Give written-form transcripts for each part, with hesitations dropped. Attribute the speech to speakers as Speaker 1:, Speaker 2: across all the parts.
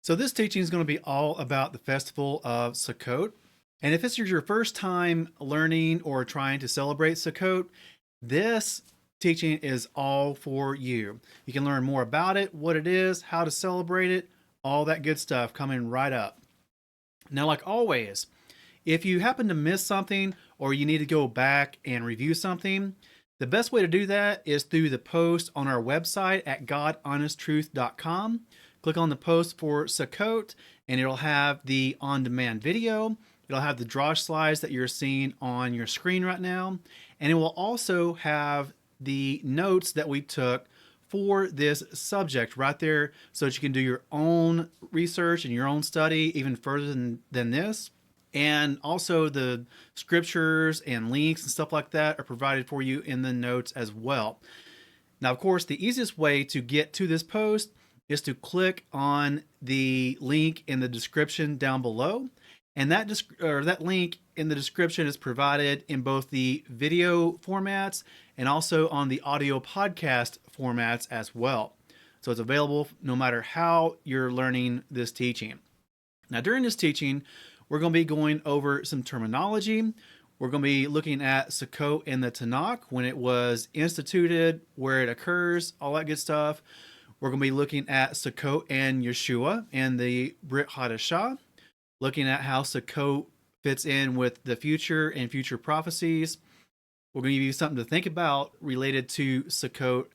Speaker 1: So this teaching is going to be all about the festival of Sukkot. And if this is your first time learning or trying to celebrate Sukkot, this teaching is all for you. You can learn more about it, what it is, how to celebrate it, all that good stuff coming right up. Now, like always, if you happen to miss something or you need to go back and review something, the best way to do that is through the post on our website at godhonesttruth.com. Click on the post for Sukkot, and it'll have the on-demand video. It'll have the draw slides that you're seeing on your screen right now, and it will also have the notes that we took for this subject right there so that you can do your own research and your own study even further than this. And also the scriptures and links and stuff like that are provided for you in the notes as well. Now, of course, the easiest way to get to this post is to click on the link in the description down below. And that link in the description is provided in both the video formats and also on the audio podcast formats as well. So it's available no matter how you're learning this teaching. Now, during this teaching, we're going to be going over some terminology. We're going to be looking at Sukkot in the Tanakh, when it was instituted, where it occurs, all that good stuff. We're going to be looking at Sukkot and Yeshua and the Brit Hadashah, looking at how Sukkot fits in with the future and future prophecies. We're going to give you something to think about related to Sukkot.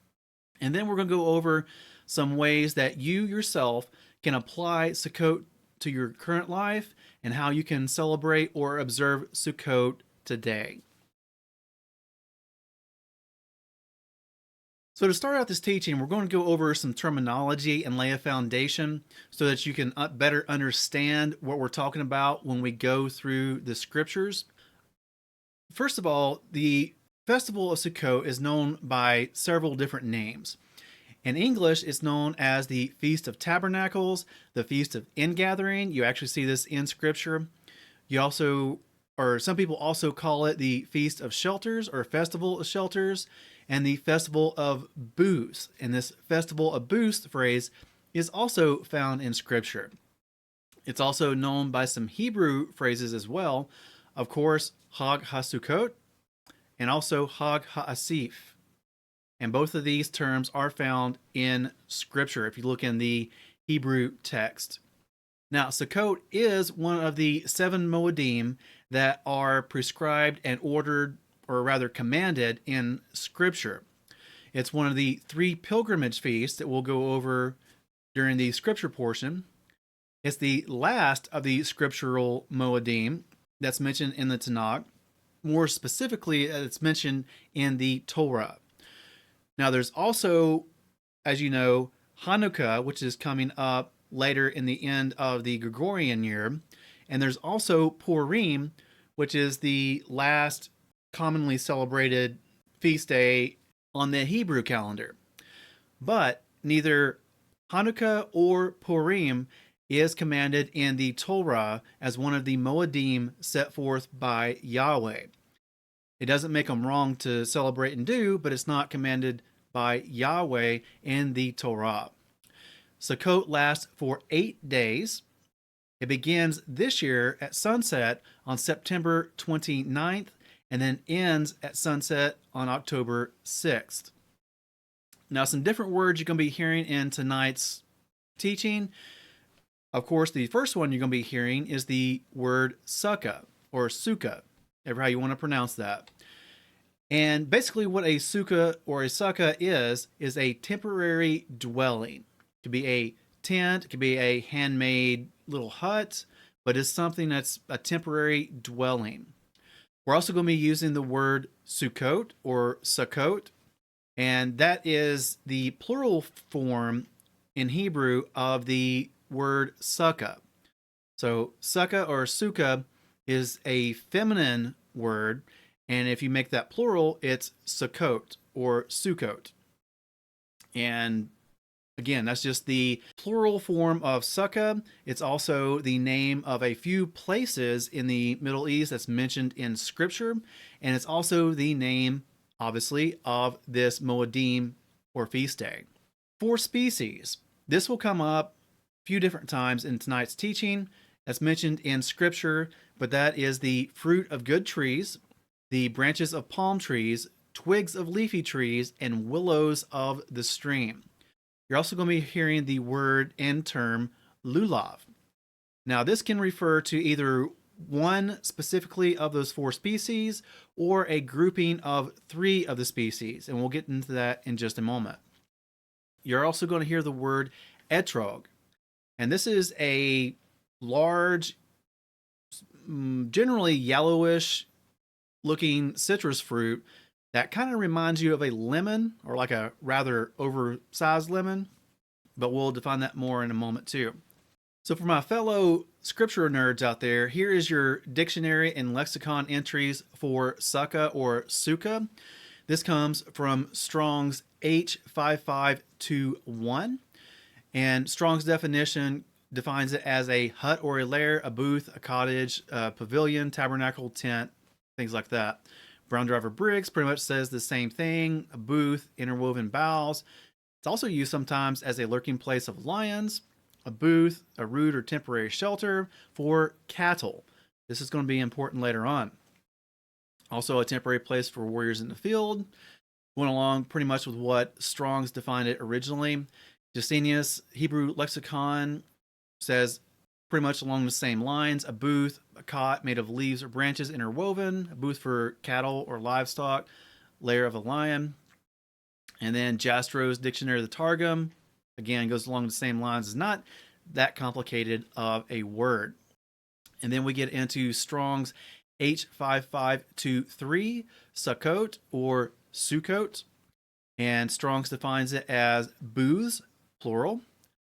Speaker 1: And then we're going to go over some ways that you yourself can apply Sukkot to your current life and how you can celebrate or observe Sukkot today. So to start out this teaching, we're going to go over some terminology and lay a foundation so that you can better understand what we're talking about when we go through the scriptures. First of all, the festival of Sukkot is known by several different names. In English, it's known as the Feast of Tabernacles, the Feast of Ingathering. You actually see this in Scripture. Some people also call it the Feast of Shelters or Festival of Shelters, and the Festival of Booths. And this Festival of Booths phrase is also found in Scripture. It's also known by some Hebrew phrases as well. Of course, Hag HaSukkot and also Hag HaAsif. And both of these terms are found in Scripture if you look in the Hebrew text. Now, Sukkot is one of the 7 Moedim that are prescribed and ordered, or rather commanded, in Scripture. It's one of the 3 pilgrimage feasts that we'll go over during the Scripture portion. It's the last of the scriptural Moedim that's mentioned in the Tanakh. More specifically, it's mentioned in the Torah. Now, there's also, as you know, Hanukkah, which is coming up later in the end of the Gregorian year. And there's also Purim, which is the last commonly celebrated feast day on the Hebrew calendar. But neither Hanukkah or Purim is commanded in the Torah as one of the Moedim set forth by Yahweh. It doesn't make them wrong to celebrate and do, but it's not commanded by Yahweh in the Torah. Sukkot lasts for 8 days. It begins this year at sunset on September 29th and then ends at sunset on October 6th. Now, some different words you're going to be hearing in tonight's teaching. Of course, the first one you're going to be hearing is the word sukkah or sukkah, ever how you want to pronounce that. And basically what a sukkah or a sukkah is a temporary dwelling. It could be a tent, it could be a handmade little hut, but it's something that's a temporary dwelling. We're also going to be using the word Sukkot or Sukkot, and that is the plural form in Hebrew of the word sukkah. So sukkah or sukkah is a feminine word, and if you make that plural, it's Sukkot or Sukkot. And again, that's just the plural form of sukkah. It's also the name of a few places in the Middle East that's mentioned in Scripture, and it's also the name, obviously, of this Moedim or feast day. For species, this will come up few different times in tonight's teaching. That's mentioned in Scripture, but that is the fruit of good trees, the branches of palm trees, twigs of leafy trees, and willows of the stream. You're also going to be hearing the word and term lulav. Now, this can refer to either one specifically of those 4 species or a grouping of 3 of the species, and we'll get into that in just a moment. You're also going to hear the word etrog, and this is a large, generally yellowish looking citrus fruit that kind of reminds you of a lemon, or like a rather oversized lemon, but we'll define that more in a moment too. So for my fellow scripture nerds out there, here is your dictionary and lexicon entries for sukkah or sukkah. This comes from Strong's H5521, and Strong's definition defines it as a hut or a lair, a booth, a cottage, a pavilion, tabernacle, tent, things like that. Brown Driver Briggs pretty much says the same thing: a booth, interwoven boughs. It's also used sometimes as a lurking place of lions, a booth, a rude or temporary shelter for cattle. This is going to be important later on. Also a temporary place for warriors in the field. Went along pretty much with what Strong's defined it originally. Gesenius Hebrew Lexicon says pretty much along the same lines: a booth, a cot made of leaves or branches interwoven, a booth for cattle or livestock, lair of a lion. And then Jastro's Dictionary of the Targum, again, goes along the same lines. It's not that complicated of a word. And then we get into Strong's H5523, Sukkot or Sukkot. And Strong's defines it as booths, plural.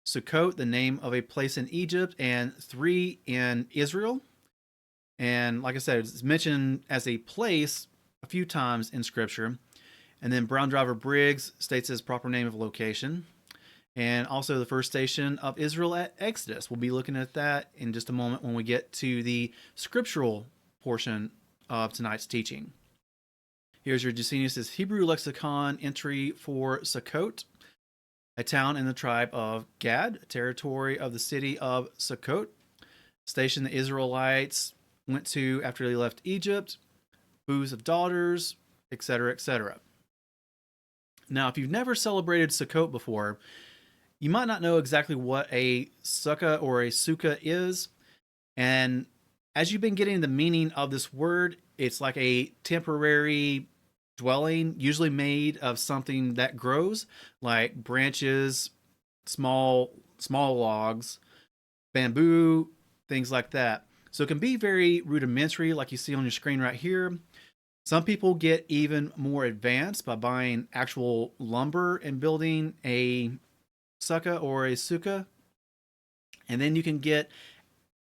Speaker 1: Sukkot, the name of a place in Egypt, and 3 in Israel. And like I said, it's mentioned as a place a few times in Scripture. And then Brown Driver Briggs states his proper name of location. And also the first station of Israel at Exodus. We'll be looking at that in just a moment when we get to the scriptural portion of tonight's teaching. Here's your Gesenius' Hebrew Lexicon entry for Sukkot, a town in the tribe of Gad, a territory of the city of Sukkot, station the Israelites went to after they left Egypt, booths of daughters, etc., etc. Now, if you've never celebrated Sukkot before, you might not know exactly what a sukkah or a sukkah is. And as you've been getting the meaning of this word, it's like a temporary dwelling, usually made of something that grows, like branches, small logs, bamboo, things like that. So it can be very rudimentary, like you see on your screen right here. Some people get even more advanced by buying actual lumber and building a sukkah or a sukkah. And then you can get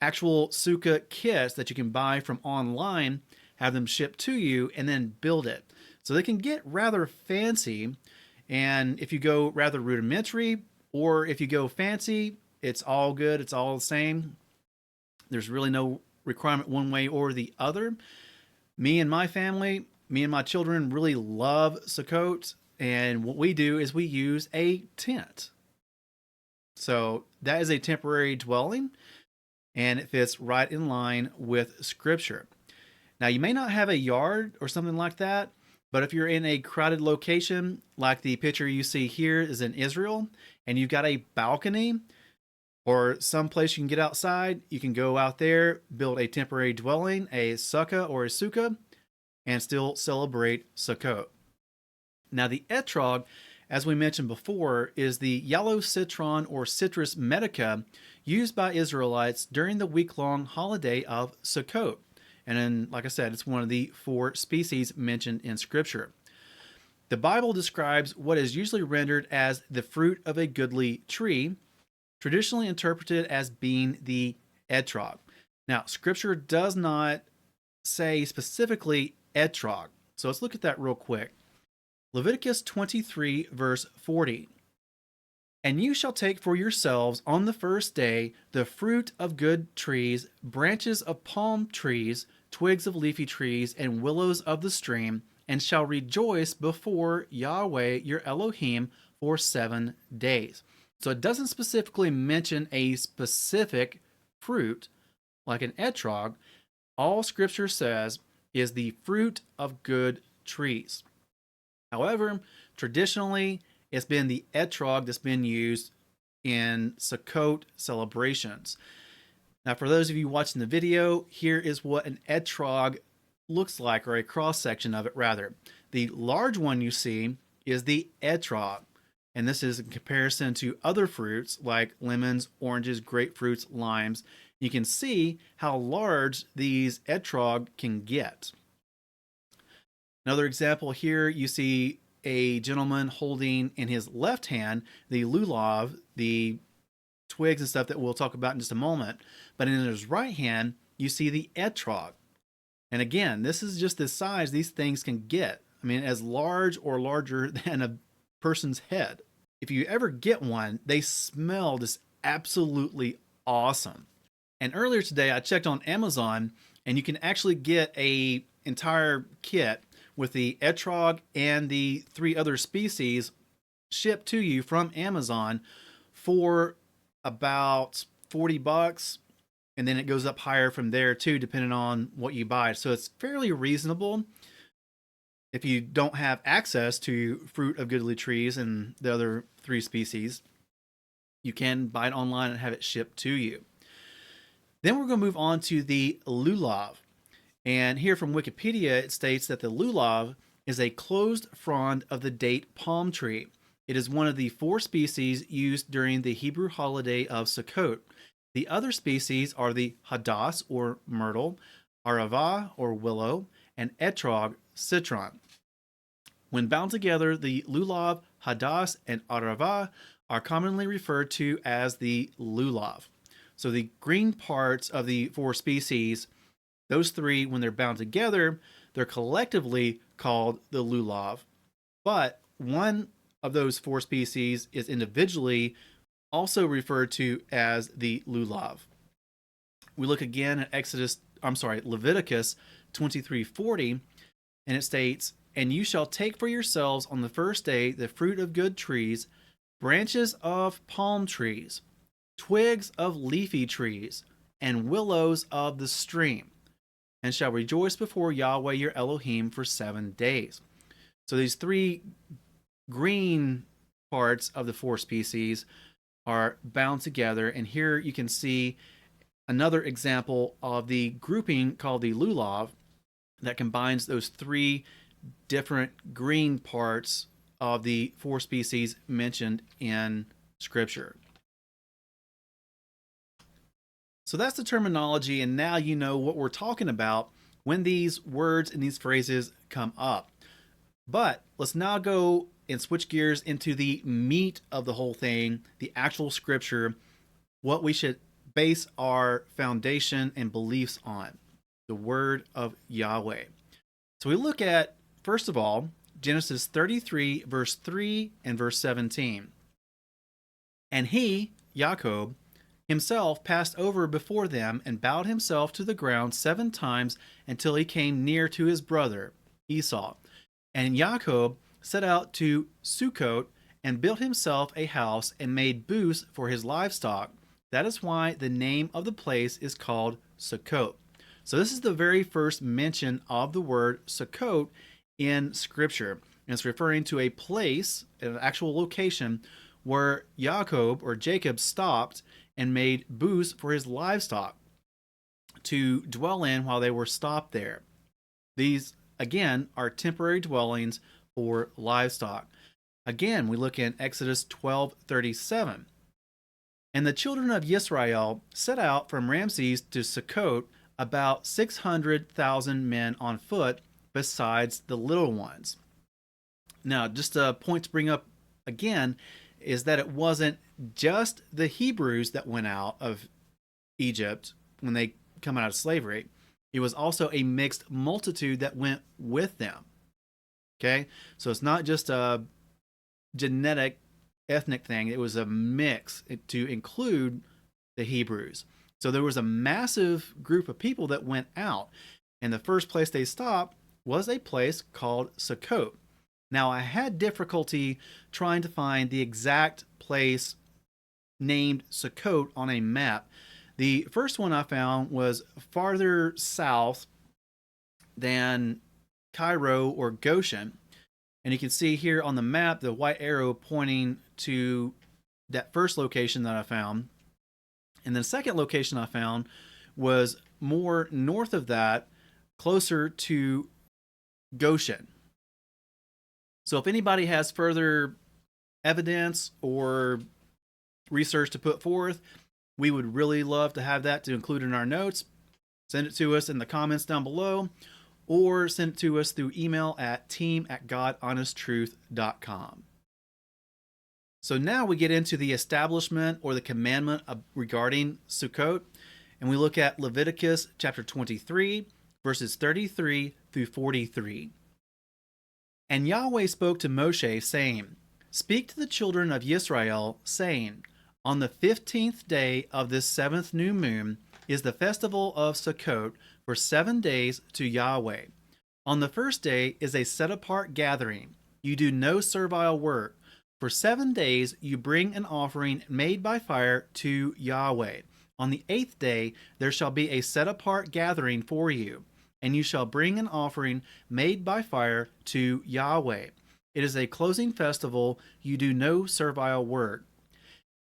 Speaker 1: actual sukkah kits that you can buy from online, have them shipped to you, and then build it. So they can get rather fancy. And if you go rather rudimentary, or if you go fancy, it's all good. It's all the same. There's really no requirement one way or the other. Me and my family, me and my children really love Sukkot, and what we do is we use a tent. So that is a temporary dwelling, and it fits right in line with Scripture. Now, you may not have a yard or something like that, but if you're in a crowded location, like the picture you see here is in Israel, and you've got a balcony or some place you can get outside, you can go out there, build a temporary dwelling, a sukkah or a sukkah, and still celebrate Sukkot. Now, the etrog, as we mentioned before, is the yellow citron or citrus medica used by Israelites during the week-long holiday of Sukkot. And then, like I said, it's one of the 4 species mentioned in Scripture. The Bible describes what is usually rendered as the fruit of a goodly tree, traditionally interpreted as being the etrog. Now, Scripture does not say specifically etrog, so let's look at that real quick. Leviticus 23, verse 40. And you shall take for yourselves on the first day the fruit of good trees, branches of palm trees, twigs of leafy trees, and willows of the stream, and shall rejoice before Yahweh your Elohim for 7 days. So it doesn't specifically mention a specific fruit like an etrog. All scripture says is the fruit of good trees. However, traditionally, it's been the etrog that's been used in Sukkot celebrations. Now, for those of you watching the video, here is what an etrog looks like, or a cross section of it rather. The large one you see is the etrog, and this is in comparison to other fruits like lemons, oranges, grapefruits, limes. You can see how large these etrog can get. Another example here, you see a gentleman holding in his left hand the lulav, the twigs and stuff that we'll talk about in just a moment. But in his right hand, you see the etrog. And again, this is just the size these things can get. I mean, as large or larger than a person's head. If you ever get one, they smell just absolutely awesome. And earlier today, I checked on Amazon, and you can actually get a entire kit with the etrog and the 3 other species shipped to you from Amazon for about $40, and then it goes up higher from there too, depending on what you buy. So it's fairly reasonable. If you don't have access to fruit of goodly trees and the other 3 species, you can buy it online and have it shipped to you. Then we're going to move on to the lulav. And here from Wikipedia, it states that the lulav is a closed frond of the date palm tree. It is one of the 4 species used during the Hebrew holiday of Sukkot. The other species are the hadas, or myrtle, aravah, or willow, and etrog, citron. When bound together, the lulav, hadas, and aravah are commonly referred to as the lulav. So the green parts of the 4 species, those 3, when they're bound together, they're collectively called the lulav. But one of those 4 species is individually also referred to as the lulav. We look again at Leviticus 23:40, and it states, "And you shall take for yourselves on the first day the fruit of good trees, branches of palm trees, twigs of leafy trees, and willows of the stream, and shall rejoice before Yahuweh your Elohim for 7 days." So these 3 green parts of the 4 species are bound together, and here you can see another example of the grouping called the lulav that combines those 3 different green parts of the 4 species mentioned in Scripture. So that's the terminology, and now you know what we're talking about when these words and these phrases come up. But let's now go and switch gears into the meat of the whole thing, the actual Scripture, what we should base our foundation and beliefs on, the Word of Yahweh. So we look at, first of all, Genesis 33, verse 3 and verse 17. "And he, Jacob, himself passed over before them and bowed himself to the ground 7 times until he came near to his brother Esau. And Jacob set out to Sukkot and built himself a house and made booths for his livestock. That is why the name of the place is called Sukkot." So this is the very first mention of the word Sukkot in Scripture. And it's referring to a place, an actual location, where Jacob stopped and made booths for his livestock to dwell in while they were stopped there. These, again, are temporary dwellings for livestock. Again, we look in Exodus 12:37. "And the children of Israel set out from Ramses to Sukkot, about 600,000 men on foot, besides the little ones." Now, just a point to bring up again is that it wasn't just the Hebrews that went out of Egypt when they come out of slavery. It was also a mixed multitude that went with them. Okay? So it's not just a genetic, ethnic thing. It was a mix to include the Hebrews. So there was a massive group of people that went out. And the first place they stopped was a place called Sukkot. Now, I had difficulty trying to find the exact place named Sukkot on a map. The first one I found was farther south than Cairo or Goshen. And you can see here on the map the white arrow pointing to that first location that I found. And the second location I found was more north of that, closer to Goshen. So if anybody has further evidence or research to put forth, we would really love to have that to include in our notes. Send it to us in the comments down below, or send it to us through email at team@godhonesttruth.com. So now we get into the establishment or the commandment regarding Sukkot, and we look at Leviticus chapter 23, verses 33 through 43. And Yahweh spoke to Moshe, saying, Speak to the children of Israel, saying, On the 15th day of this 7th new moon is the festival of Sukkot for 7 days to Yahweh. On the first day is a set-apart gathering. You do no servile work. For 7 days you bring an offering made by fire to Yahweh. On the 8th day there shall be a set-apart gathering for you, and you shall bring an offering made by fire to Yahweh. It is a closing festival. You do no servile work.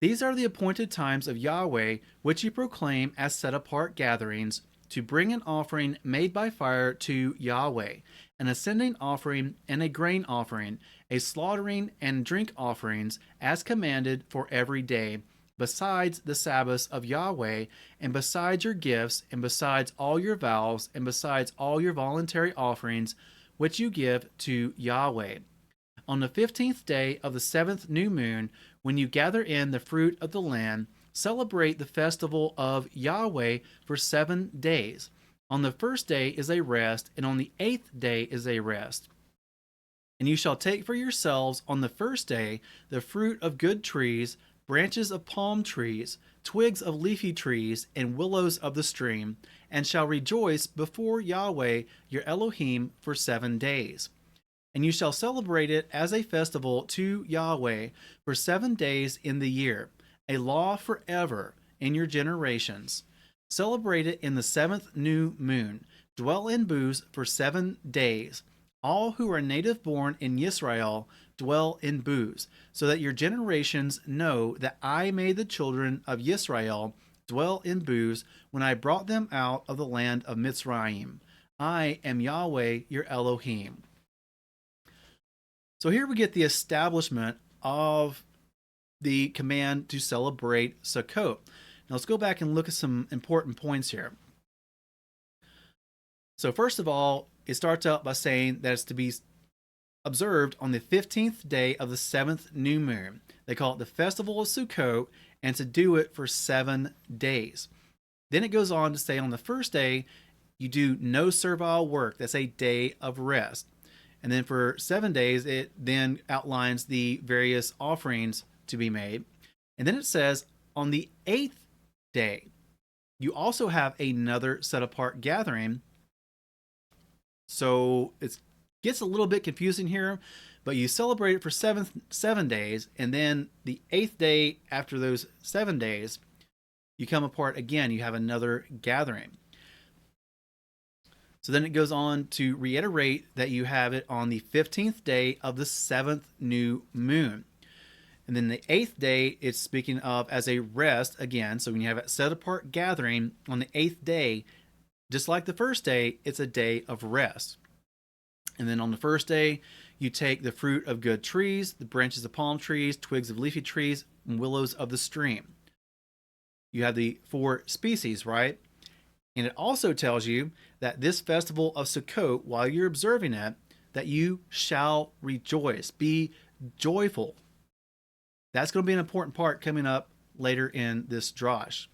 Speaker 1: These are the appointed times of Yahweh, which you proclaim as set-apart gatherings, to bring an offering made by fire to Yahweh, an ascending offering and a grain offering, a slaughtering and drink offerings, as commanded for every day, besides the Sabbaths of Yahweh, and besides your gifts, and besides all your vows, and besides all your voluntary offerings, which you give to Yahweh. On the 15th day of the 7th new moon, when you gather in the fruit of the land, celebrate the festival of Yahweh for 7 days. On the first day is a rest, and on the 8th day is a rest. And you shall take for yourselves on the first day the fruit of good trees, branches of palm trees, twigs of leafy trees, and willows of the stream, and shall rejoice before Yahweh your Elohim for 7 days. And you shall celebrate it as a festival to Yahweh for 7 days in the year, a law forever in your generations. Celebrate it in the 7th new moon. Dwell in booths for 7 days. All who are native born in Israel dwell in booths, so that your generations know that I made the children of Israel dwell in booths when I brought them out of the land of Mitzrayim. I am Yahweh your Elohim. So here we get the establishment of the command to celebrate Sukkot. Now let's go back and look at some important points here. So first of all, it starts out by saying that it's to be observed on the 15th day of the 7th new moon. They call it the festival of Sukkot, and to do it for 7 days. Then it goes on to say on the first day, you do no servile work. That's a day of rest. And then for 7 days, it then outlines the various offerings to be made. And then it says on the 8th day, you also have another set apart gathering. So it gets a little bit confusing here, but you celebrate it for 7 days. And then the 8th day after those 7 days, you come apart again. You have another gathering. So then it goes on to reiterate that you have it on the 15th day of the 7th new moon. And then the 8th day, it's speaking of as a rest again. So when you have a set apart gathering on the 8th day, just like the first day, it's a day of rest. And then on the first day, you take the fruit of good trees, the branches of palm trees, twigs of leafy trees, and willows of the stream. You have the 4 species, right? And it also tells you that this festival of Sukkot, while you're observing it, that you shall rejoice, be joyful. That's going to be an important part coming up later in this drash.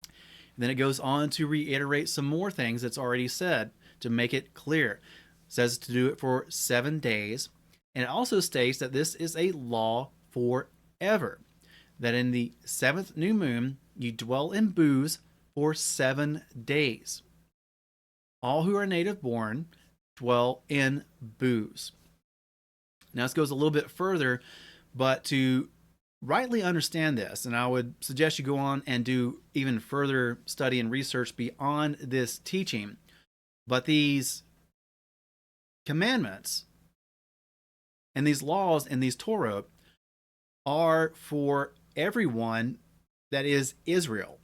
Speaker 1: And then it goes on to reiterate some more things that's already said to make it clear. It says to do it for 7 days. And it also states that this is a law forever. That in the 7th new moon, you dwell in booths for 7 days. All who are native born dwell in booths. Now this goes a little bit further, but to rightly understand this, and I would suggest you go on and do even further study and research beyond this teaching, but these commandments and these laws and these Torah are for everyone that is Israel,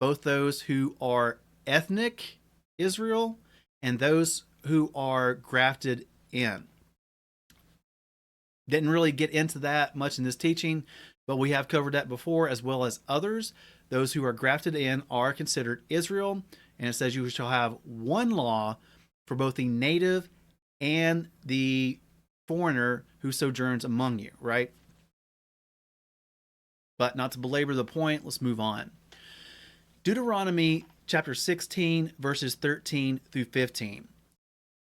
Speaker 1: both those who are ethnic Israel and those who are grafted in. Didn't really get into that much in this teaching, but we have covered that before, as well as others. Those who are grafted in are considered Israel, and it says you shall have one law for both the native and the foreigner who sojourns among you, right? But not to belabor the point, let's move on. Deuteronomy chapter 16, verses 13 through 15.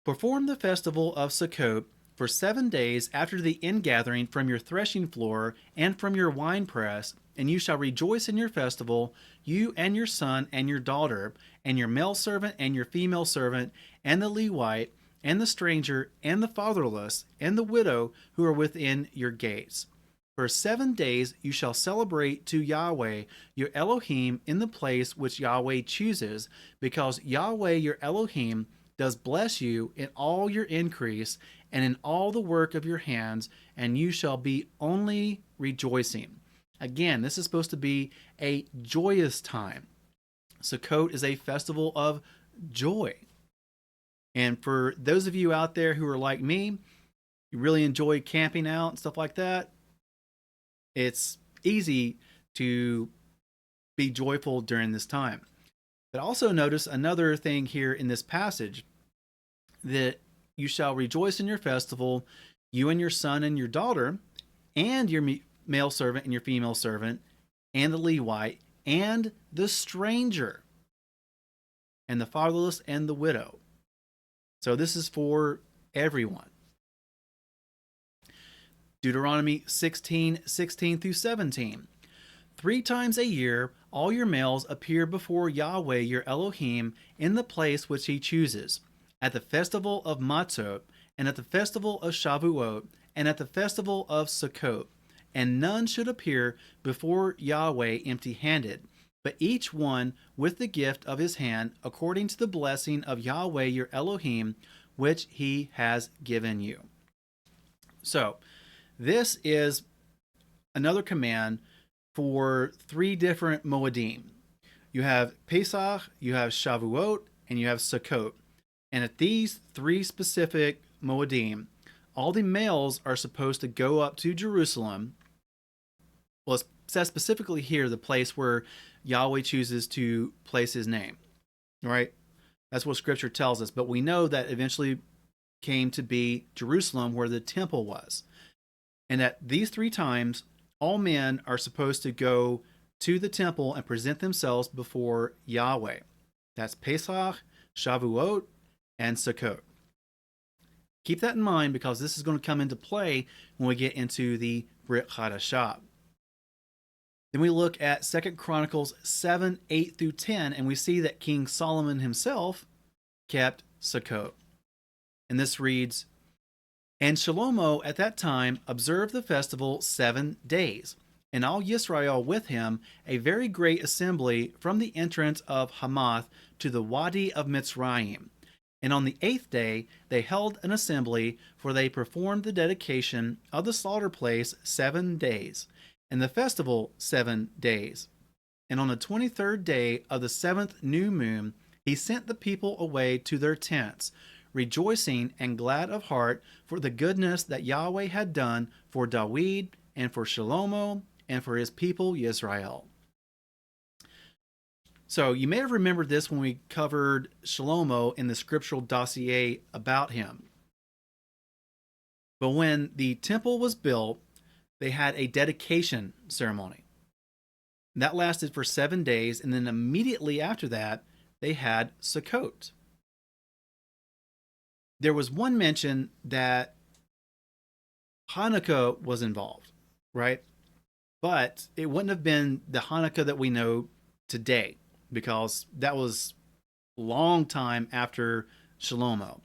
Speaker 1: Perform the festival of Sukkot for 7 days after the ingathering from your threshing floor and from your winepress, and you shall rejoice in your festival, you and your son and your daughter, and your male servant and your female servant, and the Levite, and the stranger, and the fatherless, and the widow who are within your gates. For 7 days you shall celebrate to Yahuweh your Elohim in the place which Yahuweh chooses, because Yahuweh your Elohim does bless you in all your increase and in all the work of your hands, and you shall be only rejoicing. Again, this is supposed to be a joyous time. Sukkot is a festival of joy. And for those of you out there who are like me, you really enjoy camping out and stuff like that, it's easy to be joyful during this time. But also notice another thing here in this passage, that you shall rejoice in your festival, you and your son and your daughter, and your male servant and your female servant, and the Levite, and the stranger, and the fatherless and the widow. So this is for everyone. Deuteronomy 16, 16 through 17. 3 times a year, all your males appear before Yahuweh your Elohim in the place which he chooses, at the festival of Matzot, and at the festival of Shavuot, and at the festival of Sukkot. And none should appear before Yahuweh empty-handed, but each one with the gift of his hand, according to the blessing of Yahuweh your Elohim, which he has given you. So, this is another command for 3 different Moedim. You have Pesach, you have Shavuot, and you have Sukkot. And at these 3 specific Moedim, all the males are supposed to go up to Jerusalem. Well, it says specifically here the place where Yahweh chooses to place his name, right? That's what Scripture tells us. But we know that eventually came to be Jerusalem, where the temple was. And at these 3 times, all men are supposed to go to the temple and present themselves before Yahweh. That's Pesach, Shavuot, and Sukkot. Keep that in mind, because this is going to come into play when we get into the Brit Hadashah. Then we look at 2 Chronicles 7, 8 through 10, and we see that King Solomon himself kept Sukkot. And this reads, And Shlomo at that time observed the festival 7 days, and all Yisrael with him, a very great assembly from the entrance of Hamath to the Wadi of Mitzrayim. And on the 8th day they held an assembly, for they performed the dedication of the slaughter place 7 days, and the festival 7 days. And on the 23rd day of the 7th new moon, he sent the people away to their tents, rejoicing and glad of heart for the goodness that Yahweh had done for Dawid and for Shlomo and for his people Yisrael. So you may have remembered this when we covered Shlomo in the scriptural dossier about him. But when the temple was built, they had a dedication ceremony. That lasted for 7 days, and then immediately after that, they had Sukkot. There was one mention that Hanukkah was involved, right? But it wouldn't have been the Hanukkah that we know today, because that was a long time after Shlomo.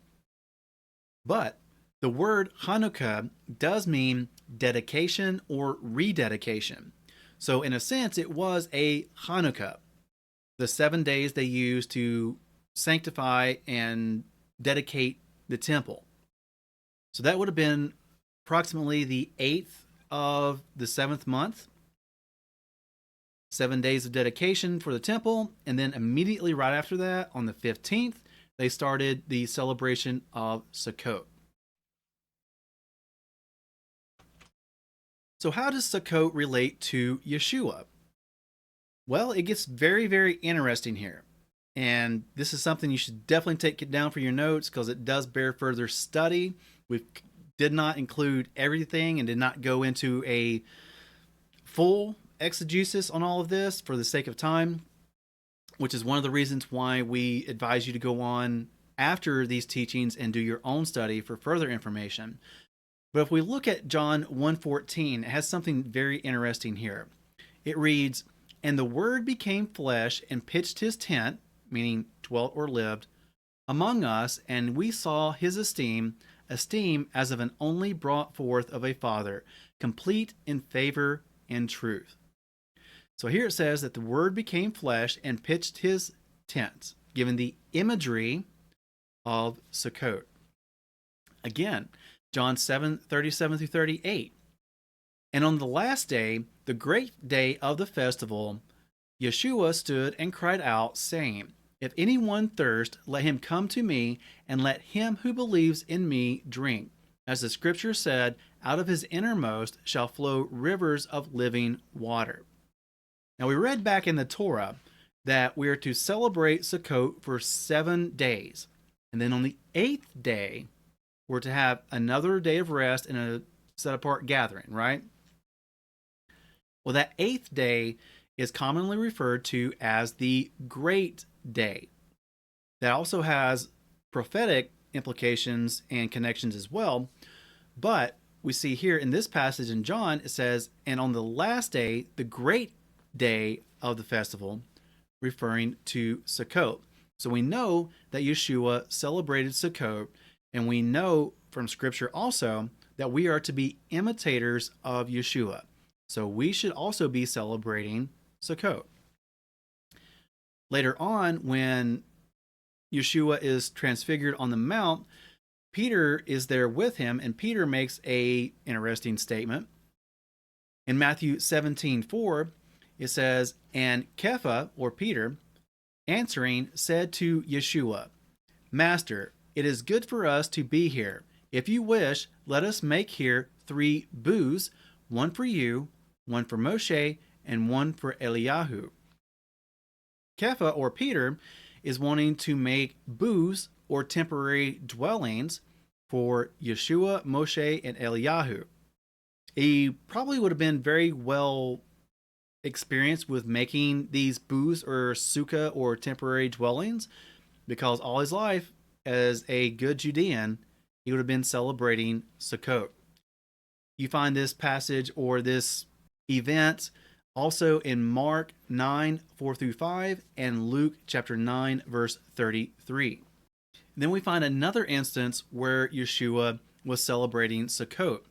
Speaker 1: But the word Hanukkah does mean dedication or rededication. So in a sense, it was a Hanukkah, the 7 days they used to sanctify and dedicate the temple. So that would have been approximately the 8th of the 7th month. 7 days of dedication for the temple, and then immediately right after that, on the 15th, they started the celebration of Sukkot. So how does Sukkot relate to Yeshua? Well, it gets very, very interesting here. And this is something you should definitely take it down for your notes because it does bear further study. We did not include everything and did not go into a full exegesis on all of this for the sake of time, which is one of the reasons why we advise you to go on after these teachings and do your own study for further information. But if we look at John 1:14, it has something very interesting here. It reads, "And the Word became flesh and pitched his tent," meaning dwelt or lived, "among us, and we saw his esteem as of an only brought forth of a Father, complete in favor and truth." So here it says that the Word became flesh and pitched his tent, given the imagery of Sukkot. Again, John 7:37-38. "And on the last day, the great day of the festival, Yeshua stood and cried out, saying, If anyone thirst, let him come to me, and let him who believes in me drink. As the scripture said, out of his innermost shall flow rivers of living water." Now we read back in the Torah that we are to celebrate Sukkot for 7 days. And then on the 8th day, we're to have another day of rest and a set apart gathering, right? Well, that 8th day is commonly referred to as the Great Day. That also has prophetic implications and connections as well. But we see here in this passage in John, it says, "And on the last day, the great day of the festival," referring to Sukkot. So we know that Yeshua celebrated Sukkot, and we know from Scripture also that we are to be imitators of Yeshua. So we should also be celebrating Sukkot. Later on, when Yeshua is transfigured on the mount, Peter is there with him, and Peter makes an interesting statement. In Matthew 17:4, it says, "And Kepha, or Peter, answering, said to Yeshua, Master, it is good for us to be here. If you wish, let us make here 3 booths, one for you, one for Moshe, and one for Eliyahu." Kepha, or Peter, is wanting to make booths, or temporary dwellings, for Yeshua, Moshe, and Eliyahu. He probably would have been very well experienced with making these booths or sukkah or temporary dwellings, because all his life as a good Judean, he would have been celebrating Sukkot. You find this passage or this event also in Mark 9:4-5 and Luke chapter 9 verse 33. Then we find another instance where Yeshua was celebrating Sukkot.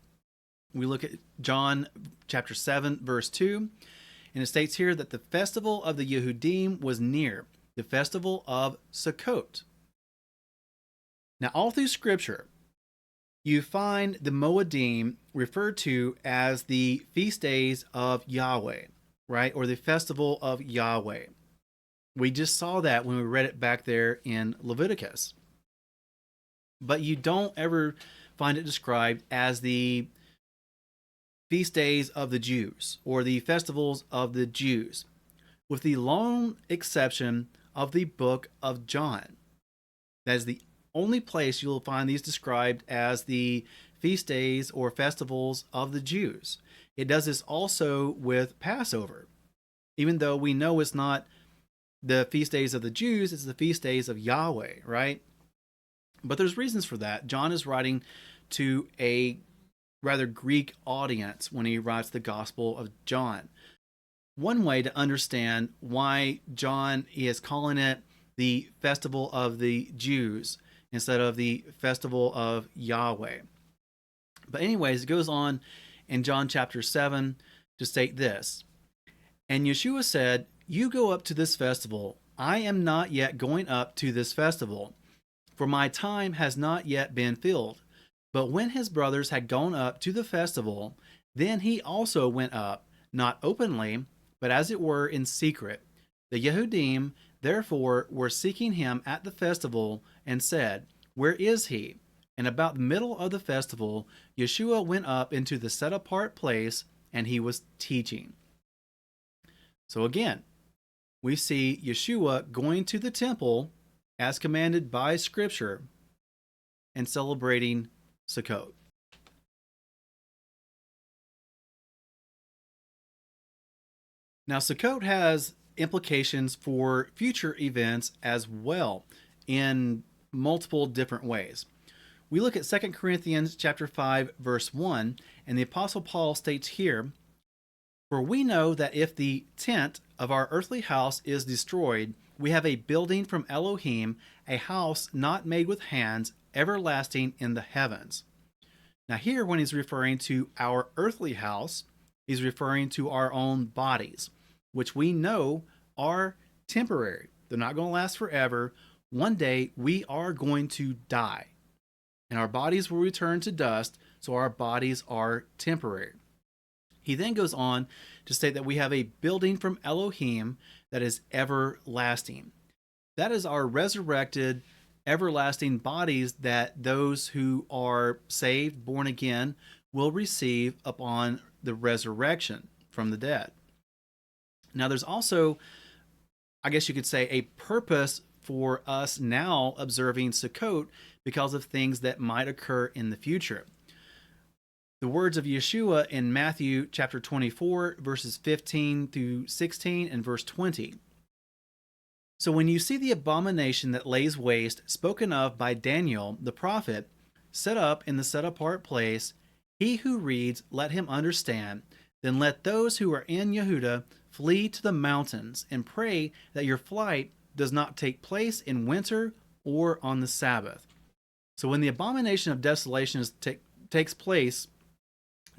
Speaker 1: We look at John chapter 7 verse 2, and it states here that the festival of the Yehudim was near, the festival of Sukkot. Now, all through Scripture, you find the Moedim referred to as the feast days of Yahweh, right? Or the festival of Yahweh. We just saw that when we read it back there in Leviticus. But you don't ever find it described as the feast days of the Jews or the festivals of the Jews, with the lone exception of the book of John. That is the only place you'll find these described as the feast days or festivals of the Jews. It does this also with Passover, even though we know it's not the feast days of the Jews, it's the feast days of Yahweh, right? But there's reasons for that. John is writing to a rather Greek audience when he writes the Gospel of John. One way to understand why John is calling it the festival of the Jews instead of the festival of Yahweh. But anyways, it goes on in John chapter 7 to state this. And Yeshua said, "You go up to this festival. I am not yet going up to this festival, for my time has not yet been filled." But when his brothers had gone up to the festival, then he also went up, not openly, but as it were in secret. The Yehudim therefore were seeking him at the festival, and said, "Where is he?" And about the middle of the festival, Yeshua went up into the set apart place, and he was teaching. So again, we see Yeshua going to the temple as commanded by Scripture and celebrating Sukkot. Now, Sukkot has implications for future events as well in multiple different ways. We look at 2 Corinthians chapter 5, verse 1, and the Apostle Paul states here, "For we know that if the tent of our earthly house is destroyed, we have a building from Elohim, a house not made with hands, everlasting in the heavens." Now here, when he's referring to our earthly house, he's referring to our own bodies, which we know are temporary. They're not going to last forever. One day we are going to die, and our bodies will return to dust, so our bodies are temporary. He then goes on to state that we have a building from Elohim that is everlasting. That is our resurrected, everlasting bodies that those who are saved, born again, will receive upon the resurrection from the dead. Now, there's also, I guess you could say, a purpose for us now observing Sukkot because of things that might occur in the future. The words of Yeshua in Matthew chapter 24, verses 15 through 16 and verse 20. "So when you see the abomination that lays waste, spoken of by Daniel the prophet, set up in the set-apart place, he who reads, let him understand. Then let those who are in Yehuda flee to the mountains, and pray that your flight does not take place in winter or on the Sabbath." So when the abomination of desolation takes place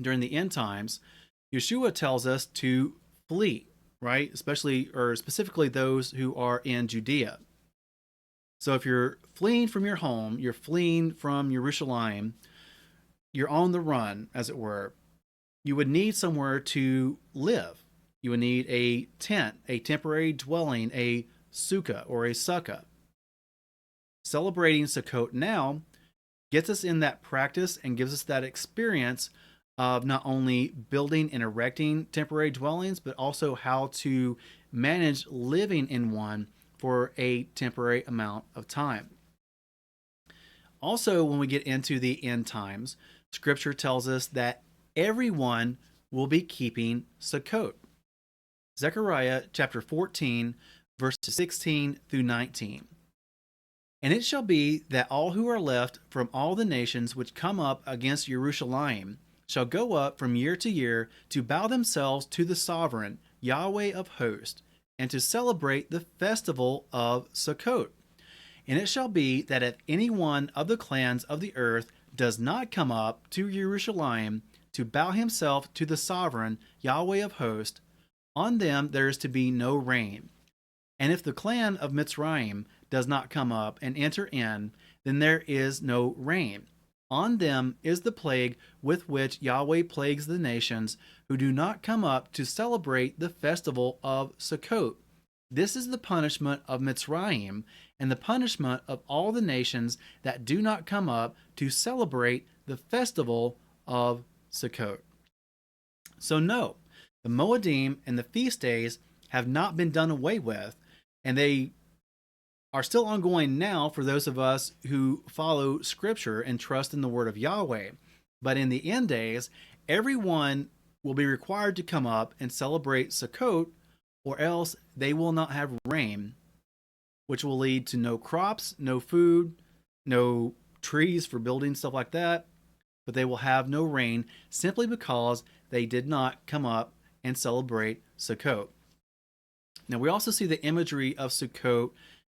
Speaker 1: during the end times, Yeshua tells us to flee, right? Especially or specifically those who are in Judea. So if you're fleeing from your home, you're fleeing from Jerusalem, you're on the run, as it were, you would need somewhere to live. You would need a tent, a temporary dwelling, a sukkah or a sukkah. Celebrating Sukkot now gets us in that practice and gives us that experience of not only building and erecting temporary dwellings, but also how to manage living in one for a temporary amount of time. Also, when we get into the end times, Scripture tells us that everyone will be keeping Sukkot. Zechariah chapter 14, verses 16 through 19. "And it shall be that all who are left from all the nations which come up against Jerusalem shall go up from year to year to bow themselves to the sovereign Yahweh of hosts, and to celebrate the festival of Sukkot. And it shall be that if any one of the clans of the earth does not come up to Jerusalem to bow himself to the sovereign Yahweh of hosts, on them there is to be no rain. And if the clan of Mitzrayim does not come up and enter in, then there is no rain. On them is the plague with which Yahweh plagues the nations who do not come up to celebrate the festival of Sukkot. This is the punishment of Mitzrayim, and the punishment of all the nations that do not come up to celebrate the festival of Sukkot." So no, the Moedim and the feast days have not been done away with, and they are still ongoing now for those of us who follow Scripture and trust in the word of Yahweh. But in the end days, everyone will be required to come up and celebrate Sukkot, or else they will not have rain, which will lead to no crops, no food, no trees for building, stuff like that. But they will have no rain simply because they did not come up and celebrate Sukkot. Now, we also see the imagery of Sukkot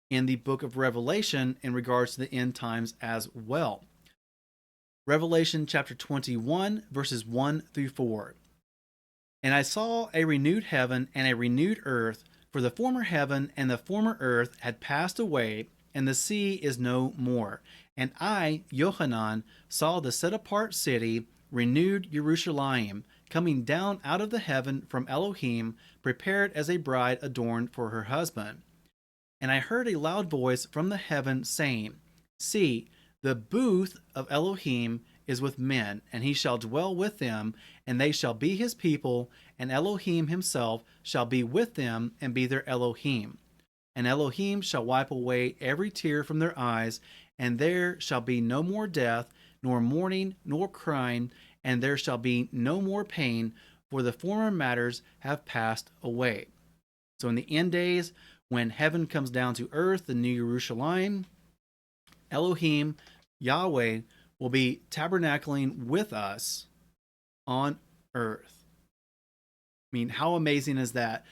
Speaker 1: in the book of Revelation in regards to the end times as well. Revelation chapter 21, verses 1 through 4. And I saw a renewed heaven and a renewed earth, for the former heaven and the former earth had passed away, and the sea is no more. And I, Yohanan, saw the set apart city, renewed Jerusalem, coming down out of the heaven from Elohim, prepared as a bride adorned for her husband. And I heard a loud voice from the heaven saying, See, the booth of Elohim is with men, and he shall dwell with them, and they shall be his people, and Elohim himself shall be with them and be their Elohim. And Elohim shall wipe away every tear from their eyes, and there shall be no more death, nor mourning, nor crying, and there shall be no more pain, for the former matters have passed away. So in the end days, when heaven comes down to earth, the New Jerusalem, Elohim, Yahuweh, will be tabernacling with us on earth. I mean, how amazing is that?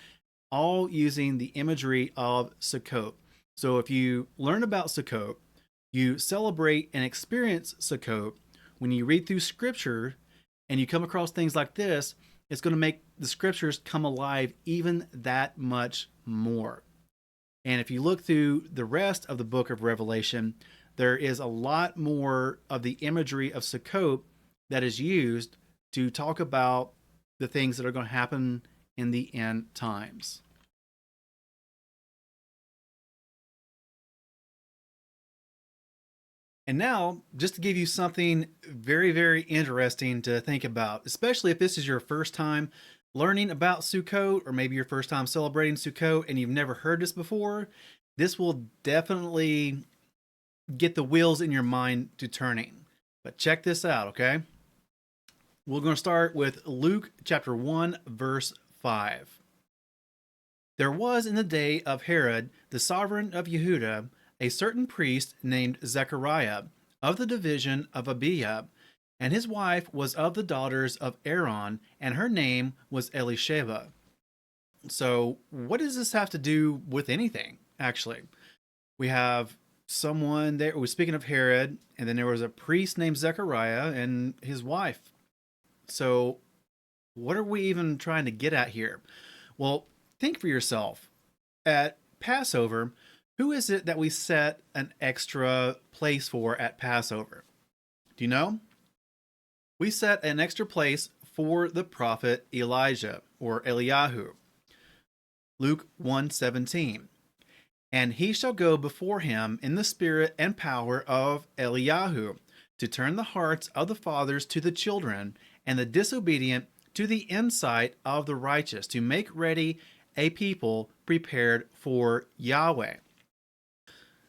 Speaker 1: All using the imagery of Sukkot. So if you learn about Sukkot, you celebrate and experience Sukkot, when you read through scripture and you come across things like this, it's going to make the scriptures come alive even that much more. And if you look through the rest of the book of Revelation, there is a lot more of the imagery of Sukkot that is used to talk about the things that are going to happen in the end times. And now, just to give you something very, very interesting to think about, especially if this is your first time learning about Sukkot, or maybe your first time celebrating Sukkot and you've never heard this before, this will definitely get the wheels in your mind to turning. But check this out, okay? We're going to start with Luke chapter 1, verse 5. There was in the day of Herod, the sovereign of Yehuda, a certain priest named Zechariah, of the division of Abijah, and his wife was of the daughters of Aaron, and her name was Elisheba. So, what does this have to do with anything, actually? We have someone there, we're speaking of Herod, and then there was a priest named Zechariah and his wife. So, what are we even trying to get at here? Well, think for yourself. At Passover, who is it that we set an extra place for at Passover? Do you know? We set an extra place for the prophet Elijah, or Eliyahu. Luke 1:17. And he shall go before him in the spirit and power of Eliyahu, to turn the hearts of the fathers to the children, and the disobedient to the insight of the righteous, to make ready a people prepared for Yahweh.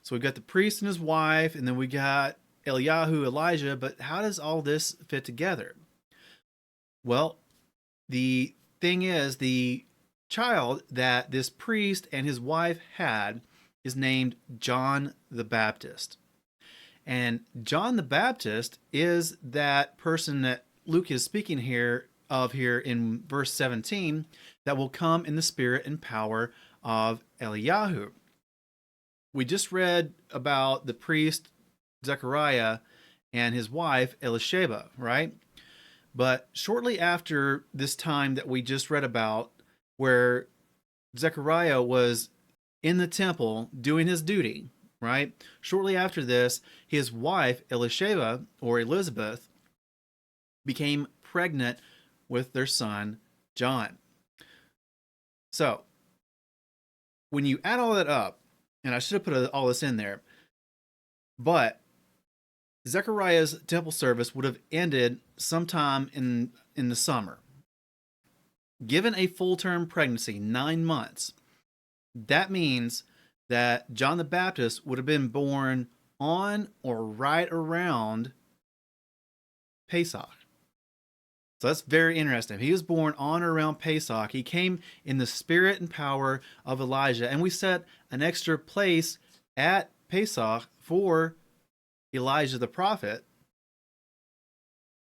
Speaker 1: So we've got the priest and his wife, and then we got Eliyahu, Elijah, but how does all this fit together? Well, the thing is, the child that this priest and his wife had is named John the Baptist. And John the Baptist is that person that Luke is speaking here in verse 17, that will come in the spirit and power of Eliyahu. We just read about the priest Zechariah and his wife Elisheba, right? But shortly after this time that we just read about, where Zechariah was in the temple doing his duty, right? Shortly after this, his wife Elisheba, or Elizabeth, became pregnant with their son John. So, when you add all that up, and I should have put all this in there, but Zechariah's temple service would have ended sometime in the summer. Given a full-term pregnancy, 9 months, that means that John the Baptist would have been born on or right around Pesach. So that's very interesting. He was born on or around Pesach. He came in the spirit and power of Elijah. And we set an extra place at Pesach for Elijah the prophet.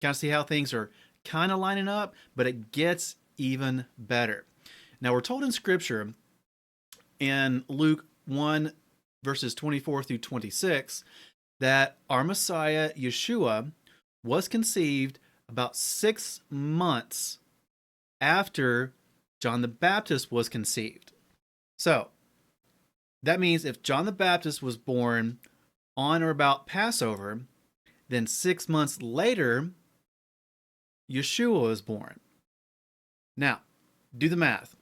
Speaker 1: Kind of see how things are kind of lining up, but it gets even better. Now we're told in Scripture in Luke 1 verses 24 through 26 that our Messiah Yahushua was conceived about 6 months after John the Baptist was conceived. So that means if John the Baptist was born on or about Passover, then 6 months later, Yeshua was born. Now, do the math.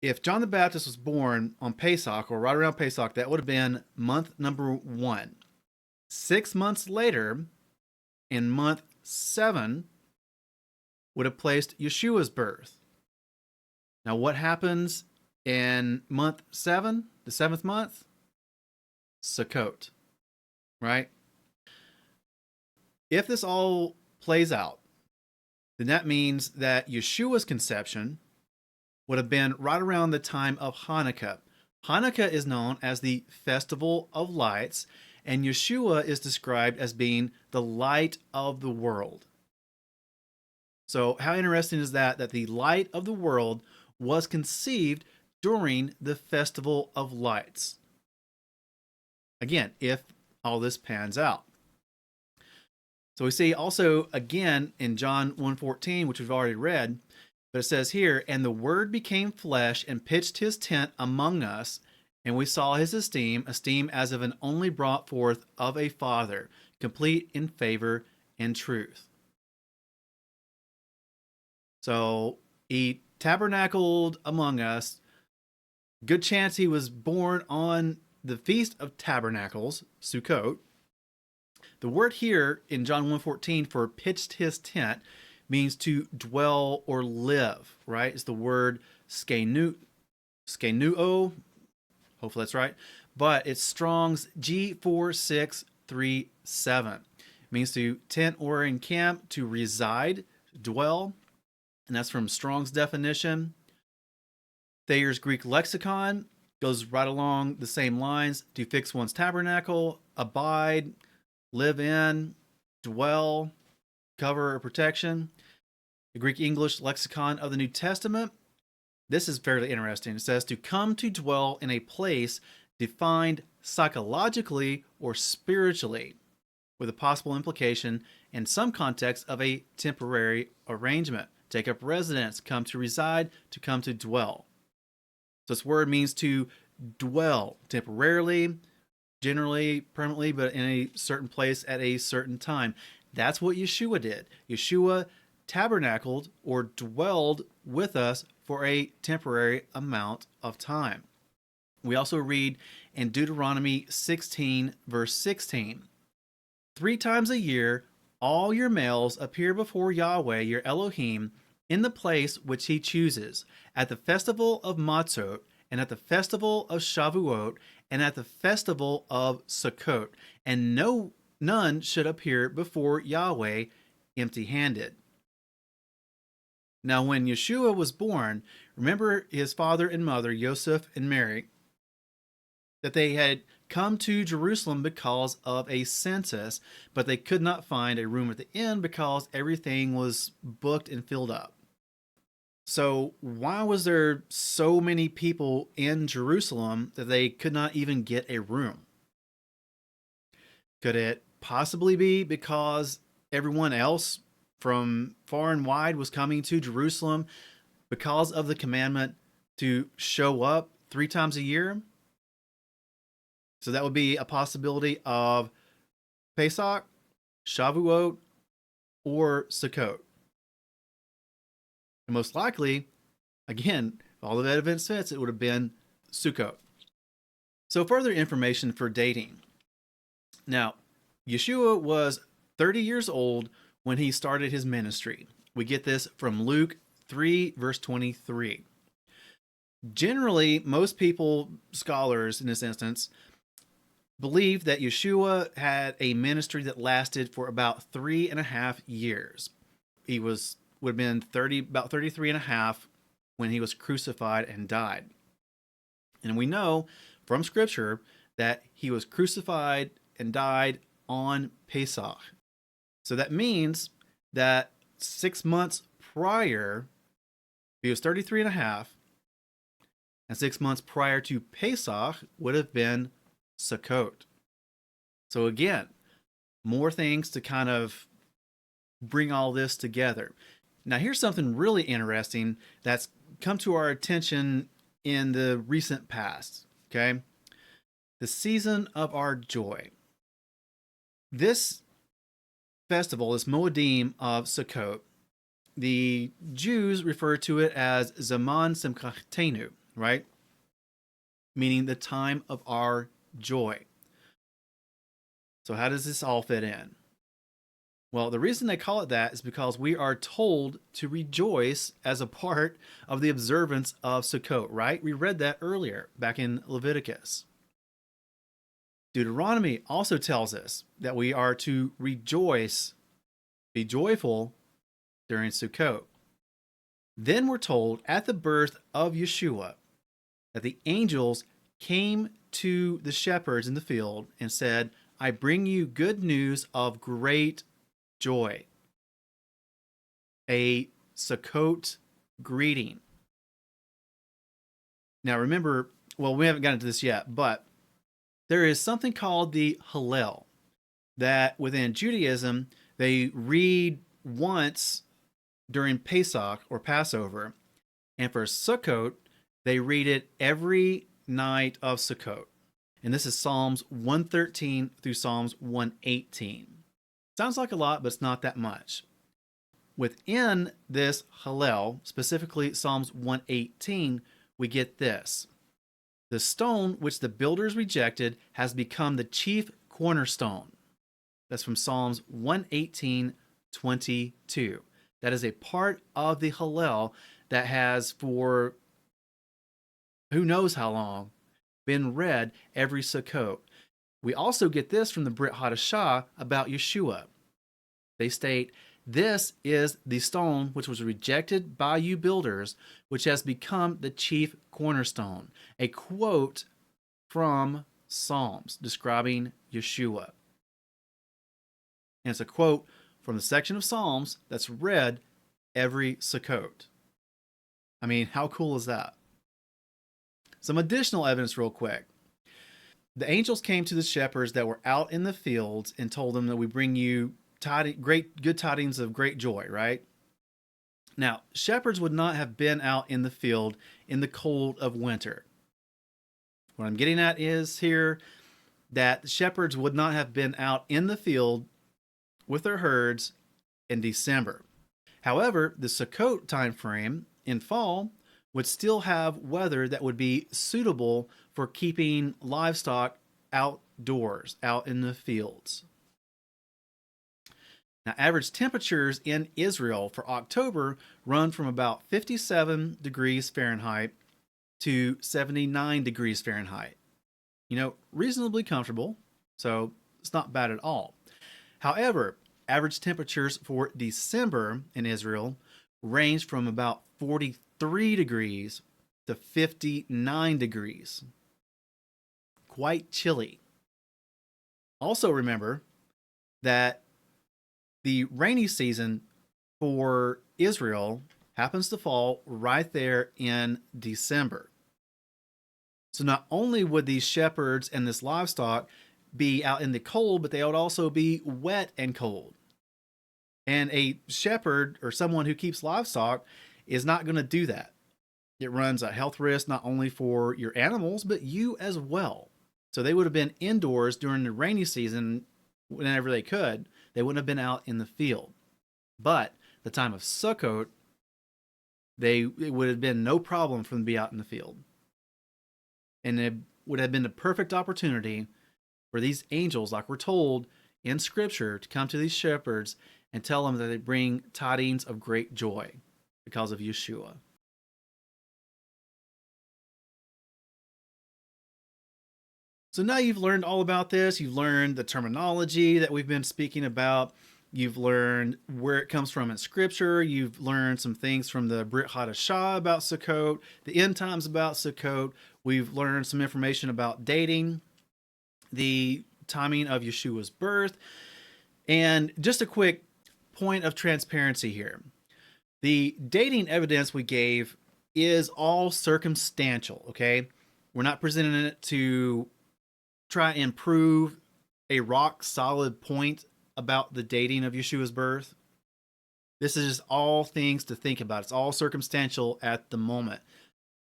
Speaker 1: If John the Baptist was born on Pesach or right around Pesach, that would have been month number 1. 6 months later, in month 7, would have placed Yeshua's birth. Now, what happens in month 7, the 7th month? Sukkot, right? If this all plays out, then that means that Yeshua's conception would have been right around the time of Hanukkah. Hanukkah is known as the Festival of Lights, and Yeshua is described as being the light of the world. So how interesting is that the light of the world was conceived during the Festival of Lights? Again, if all this pans out. So we see also again in John 1:14, which we've already read, but it says here, "And the Word became flesh and pitched his tent among us, and we saw his esteem as of an only brought forth of a Father, complete in favor and truth." So he tabernacled among us. Good chance he was born on the Feast of Tabernacles, Sukkot. The word here in John 1:14 for pitched his tent means to dwell or live, right? It's the word skenuo. Hopefully that's right. But it's Strong's G4637. It means to tent or encamp, to reside, dwell. And that's from Strong's definition. Thayer's Greek lexicon goes right along the same lines: to fix one's tabernacle, abide, live in, dwell, cover or protection. The Greek English lexicon of the New Testament, this is fairly interesting. It says to come to dwell in a place defined psychologically or spiritually, with a possible implication in some contexts of a temporary arrangement. Take up residence, come to reside, to come to dwell. So this word means to dwell temporarily, generally, permanently, but in a certain place at a certain time. That's what Yeshua did. Yeshua tabernacled or dwelled with us for a temporary amount of time. We also read in Deuteronomy 16, verse 16, 3 times a year, all your males appear before Yahweh, your Elohim, in the place which he chooses, at the festival of Matzot, and at the festival of Shavuot, and at the festival of Sukkot, and none should appear before Yahweh empty-handed. Now, when Yeshua was born, remember his father and mother, Joseph and Mary, that they had come to Jerusalem because of a census, but they could not find a room at the inn because everything was booked and filled up. So why was there so many people in Jerusalem that they could not even get a room? Could it possibly be because everyone else from far and wide was coming to Jerusalem because of the commandment to show up 3 times a year? So that would be a possibility of Pesach, Shavuot, or Sukkot. And most likely, again, if all of that event fits, it would have been Sukkot. So further information for dating. Now, Yeshua was 30 years old when he started his ministry. We get this from Luke 3, verse 23. Generally, most people, scholars in this instance, believe that Yeshua had a ministry that lasted for about 3.5 years. He would have been about 33.5 when he was crucified and died. And we know from Scripture that he was crucified and died on Pesach. So that means that 6 months prior, he was 33.5, and 6 months prior to Pesach would have been Sukkot. So again, More things to kind of bring all this together. Now, here's something really interesting that's come to our attention in the recent past, okay? The season of our joy. This festival, this Moedim of Sukkot, the Jews refer to it as Zaman Simchatenu, right? Meaning the time of our joy. So how does this all fit in? Well, the reason they call it that is because we are told to rejoice as a part of the observance of Sukkot, right? We read that earlier back in Leviticus. Deuteronomy also tells us that we are to rejoice, be joyful during Sukkot. Then we're told at the birth of Yeshua that the angels came to the shepherds in the field and said, I bring you good news of great joy. A Sukkot greeting. Now remember, well, we haven't gotten to this yet, but there is something called the Hallel that within Judaism, they read once during Pesach or Passover. And for Sukkot, they read it every night of Sukkot. And this is Psalms 113 through Psalms 118. Sounds like a lot, but it's not that much. Within this Hallel, specifically Psalms 118, we get this. The stone which the builders rejected has become the chief cornerstone. That's from Psalms 118:22. That is a part of the Hallel that has, for who knows how long, been read every Sukkot. We also get this from the Brit Hadashah about Yeshua. They state, this is the stone which was rejected by you builders, which has become the chief cornerstone. A quote from Psalms describing Yeshua. And it's a quote from the section of Psalms that's read every Sukkot. I mean, how cool is that? Some additional evidence real quick. The angels came to the shepherds that were out in the fields and told them that we bring you good tidings of great joy, right? Now, shepherds would not have been out in the field in the cold of winter. What I'm getting at is here that shepherds would not have been out in the field with their herds in December. However, the Sukkot time frame in fall would still have weather that would be suitable for keeping livestock outdoors, out in the fields. Now, average temperatures in Israel for October run from about 57 degrees Fahrenheit to 79 degrees Fahrenheit. You know, reasonably comfortable, so it's not bad at all. However, average temperatures for December in Israel range from about 43 degrees to 59 degrees. Quite chilly. Also remember that the rainy season for Israel happens to fall right there in December. So not only would these shepherds and this livestock be out in the cold, but they would also be wet and cold. And a shepherd or someone who keeps livestock is not going to do that. It runs a health risk not only for your animals, but you as well. So they would have been indoors during the rainy season whenever they could. They wouldn't have been out in the field. But the time of Sukkot, it would have been no problem for them to be out in the field. And it would have been the perfect opportunity for these angels, like we're told in Scripture, to come to these shepherds and tell them that they bring tidings of great joy because of Yeshua. So now you've learned all about this. You've learned the terminology that we've been speaking about. You've learned where it comes from in Scripture. You've learned some things from the Brit Hadashah about Sukkot, the end times about Sukkot. We've learned some information about dating, the timing of Yeshua's birth, and just a quick point of transparency here. The dating evidence we gave is all circumstantial, okay? We're not presenting it to try and prove a rock solid point about the dating of Yeshua's birth. This is just all things to think about. It's all circumstantial at the moment.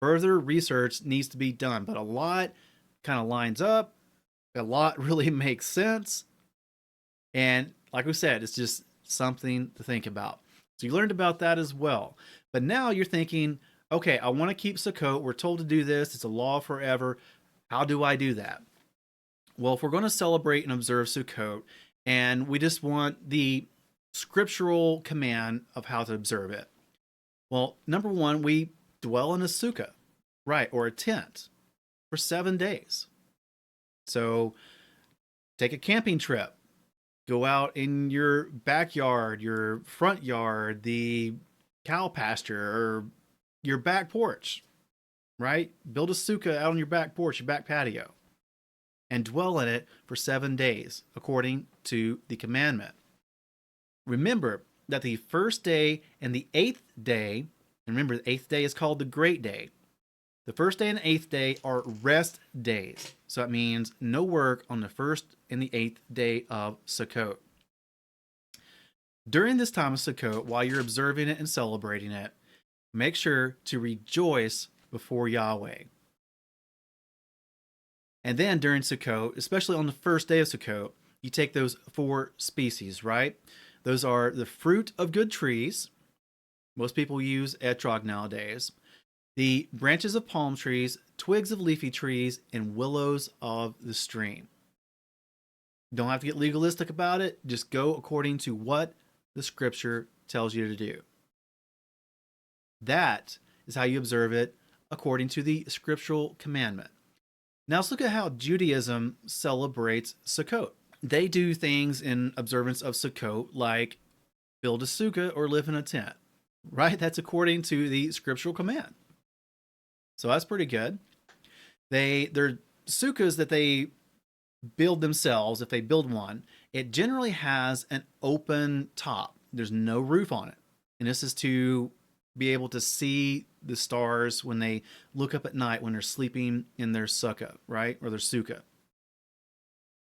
Speaker 1: Further research needs to be done, but a lot kind of lines up. A lot really makes sense. And like we said, it's just something to think about. So you learned about that as well. But now you're thinking, okay, I want to keep Sukkot. We're told to do this. It's a law forever. How do I do that? Well, if we're going to celebrate and observe Sukkot, and we just want the scriptural command of how to observe it, well, number one, we dwell in a sukkah, right, or a tent for 7 days. So take a camping trip. Go out in your backyard, your front yard, the cow pasture, or your back porch, right? Build a sukkah out on your back porch, your back patio, and dwell in it for 7 days, according to the commandment. Remember that the first day and the 8th day, and remember the 8th day is called the Great Day. The first day and the 8th day are rest days. So it means no work on the first and the 8th day of Sukkot. During this time of Sukkot, while you're observing it and celebrating it, make sure to rejoice before Yahuweh. And then during Sukkot, especially on the first day of Sukkot, you take those 4 species, right? Those are the fruit of good trees. Most people use etrog nowadays. The branches of palm trees, twigs of leafy trees, and willows of the stream. Don't have to get legalistic about it. Just go according to what the scripture tells you to do. That is how you observe it according to the scriptural commandment. Now let's look at how Judaism celebrates Sukkot. They do things in observance of Sukkot like build a sukkah or live in a tent, right? That's according to the scriptural command. So that's pretty good. They're sukkahs that they build themselves. If they build one, it generally has an open top. There's no roof on it. And this is to be able to see the stars when they look up at night when they're sleeping in their sukkah, right? Or their sukkah.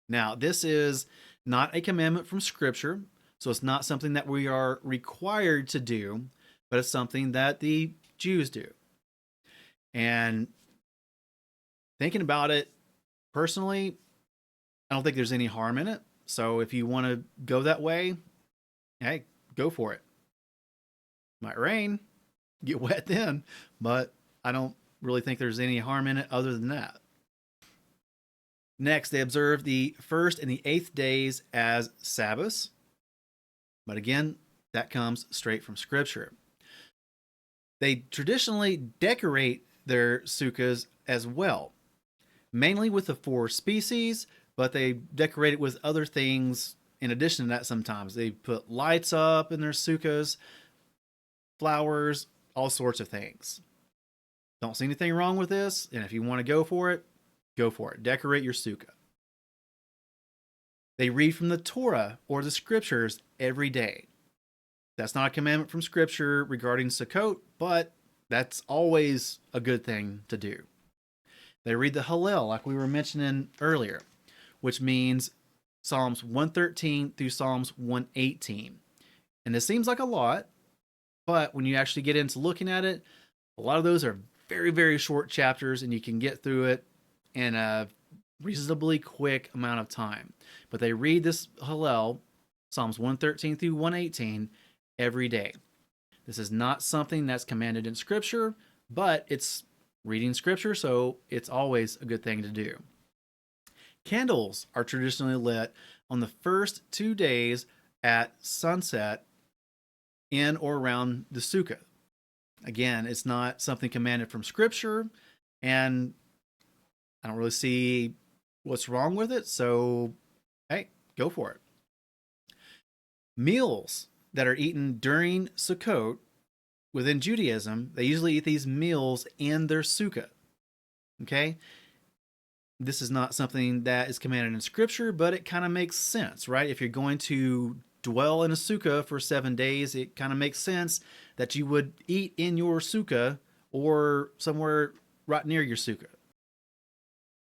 Speaker 1: Now, this is not a commandment from Scripture, so it's not something that we are required to do, but it's something that the Jews do. And thinking about it, personally, I don't think there's any harm in it. So if you want to go that way, hey, go for it. Might rain, get wet then, but I don't really think there's any harm in it other than that. Next, they observe the first and the 8th days as Sabbaths. But again, that comes straight from Scripture. They traditionally decorate their sukkahs as well, mainly with the 4 species, but they decorate it with other things in addition to that sometimes. They put lights up in their sukkahs, flowers, all sorts of things. Don't see anything wrong with this, and if you want to go for it, go for it. Decorate your sukkah. They read from the Torah or the scriptures every day. That's not a commandment from Scripture regarding Sukkot, but that's always a good thing to do. They read the Hallel, like we were mentioning earlier, which means Psalms 113 through Psalms 118. And this seems like a lot, but when you actually get into looking at it, a lot of those are very, very short chapters, and you can get through it in a reasonably quick amount of time. But they read this Hallel, Psalms 113 through 118, every day. This is not something that's commanded in Scripture, but it's reading Scripture, so it's always a good thing to do. Candles are traditionally lit on the first 2 days at sunset in or around the sukkah. Again, it's not something commanded from Scripture, and I don't really see what's wrong with it, so hey, go for it. Meals that are eaten during Sukkot within Judaism, they usually eat these meals in their sukkah. Okay? This is not something that is commanded in Scripture, but it kind of makes sense, right? If you're going to dwell in a sukkah for 7 days, it kind of makes sense that you would eat in your sukkah or somewhere right near your sukkah.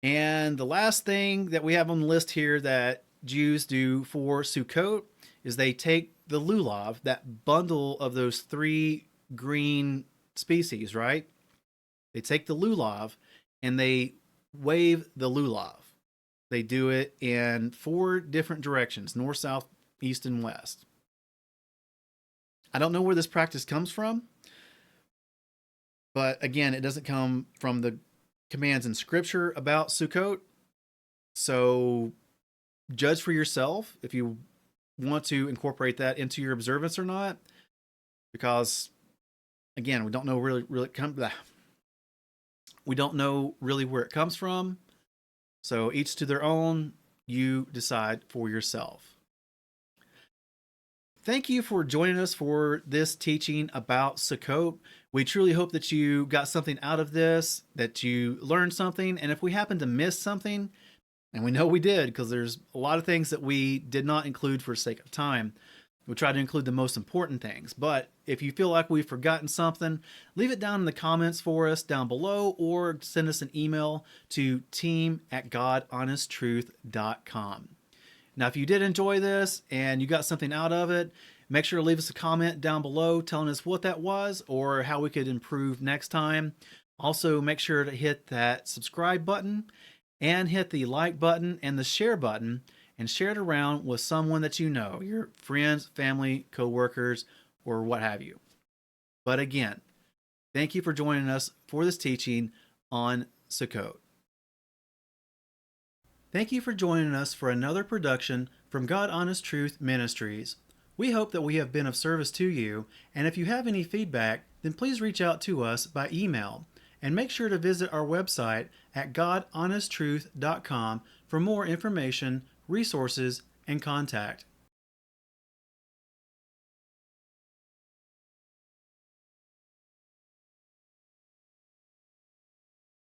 Speaker 1: And the last thing that we have on the list here that Jews do for Sukkot is they take the lulav, that bundle of those three green species, right? They take the lulav and they wave the lulav. They do it in 4 different directions: north, south, east, and west. I don't know where this practice comes from, but again, it doesn't come from the commands in Scripture about Sukkot. So judge for yourself if you want to incorporate that into your observance or not, because again, we don't know we don't know really where it comes from. So each to their own. You decide for yourself. Thank you for joining us for this teaching about Sukkot. We truly hope that you got something out of this, that you learned something, and if we happen to miss something, and we know we did because there's a lot of things that we did not include for sake of time, we'll try to include the most important things. But if you feel like we've forgotten something, leave it down in the comments for us down below, or send us an email to team@godhonesttruth.com. Now, if you did enjoy this and you got something out of it, make sure to leave us a comment down below telling us what that was or how we could improve next time. Also, make sure to hit that subscribe button and hit the like button and the share button, and share it around with someone that you know, your friends, family, co-workers, or what have you. But again, thank you for joining us for this teaching on Sukkot. Thank you for joining us for another production from God Honest Truth Ministries. We hope that we have been of service to you, and if you have any feedback, then please reach out to us by email, and make sure to visit our website at godhonesttruth.com for more information, resources, and contact.